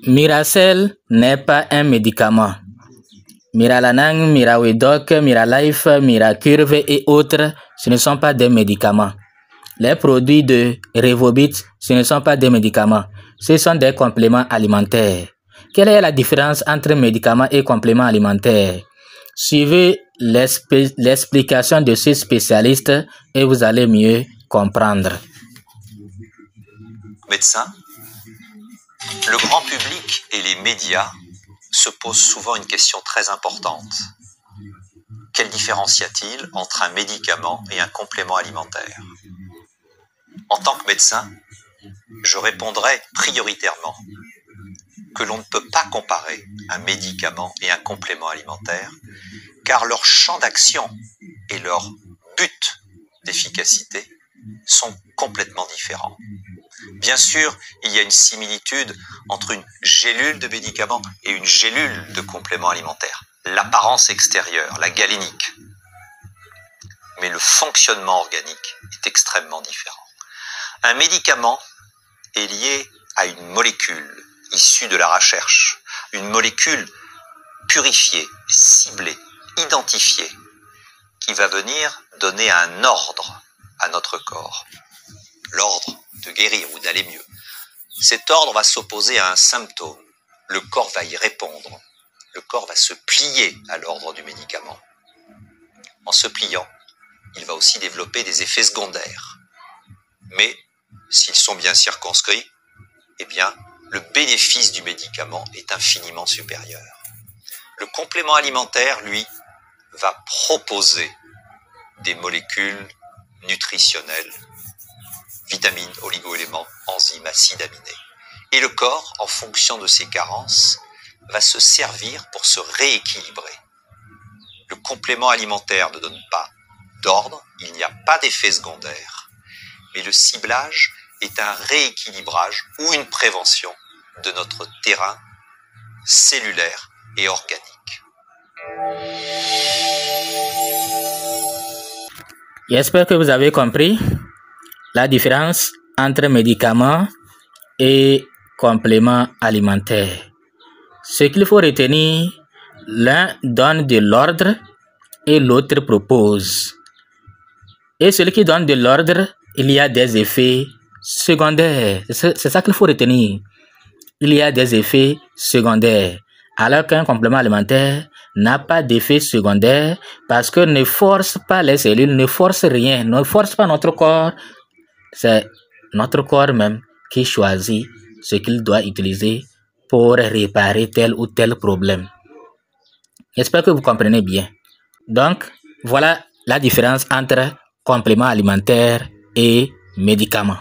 Miracell n'est pas un médicament. Miralanang, Mirawedoc, Miralife, Miracurve et autres, ce ne sont pas des médicaments. Les produits de Revobit, ce ne sont pas des médicaments. Ce sont des compléments alimentaires. Quelle est la différence entre médicaments et compléments alimentaires? Suivez l'explication de ces spécialistes et vous allez mieux comprendre. Médecins, le grand public et les médias se posent souvent une question très importante. Quelle différence y a-t-il entre un médicament et un complément alimentaire? En tant que médecin, je répondrai prioritairement que l'on ne peut pas comparer un médicament et un complément alimentaire, car leur champ d'action et leur but d'efficacité sont complètement différents. Bien sûr, il y a une similitude entre une gélule de médicament et une gélule de complément alimentaire. L'apparence extérieure, la galénique. Mais le fonctionnement organique est extrêmement différent. Un médicament est lié à une molécule issue de la recherche, une molécule purifiée, ciblée, identifiée, qui va venir donner un ordre à notre corps. L'ordre de guérir ou d'aller mieux. Cet ordre va s'opposer à un symptôme. Le corps va y répondre. Le corps va se plier à l'ordre du médicament. En se pliant, il va aussi développer des effets secondaires. Mais, s'ils sont bien circonscrits, eh bien, le bénéfice du médicament est infiniment supérieur. Le complément alimentaire, lui, va proposer des molécules nutritionnelles, vitamines, oligo-éléments, enzymes, acides aminés. Et le corps, en fonction de ses carences, va se servir pour se rééquilibrer. Le complément alimentaire ne donne pas d'ordre, il n'y a pas d'effet secondaire, mais le ciblage est un rééquilibrage ou une prévention de notre terrain cellulaire et organique. J'espère que vous avez compris la différence entre médicaments et compléments alimentaires. Ce qu'il faut retenir, l'un donne de l'ordre et l'autre propose. Et celui qui donne de l'ordre, il y a des effets secondaires. C'est ça qu'il faut retenir. Il y a des effets secondaires. Alors qu'un complément alimentaire n'a pas d'effet secondaire parce que ne force pas les cellules, ne force rien, ne force pas notre corps. C'est notre corps même qui choisit ce qu'il doit utiliser pour réparer tel ou tel problème. J'espère que vous comprenez bien. Donc, voilà la différence entre compléments alimentaires et médicaments.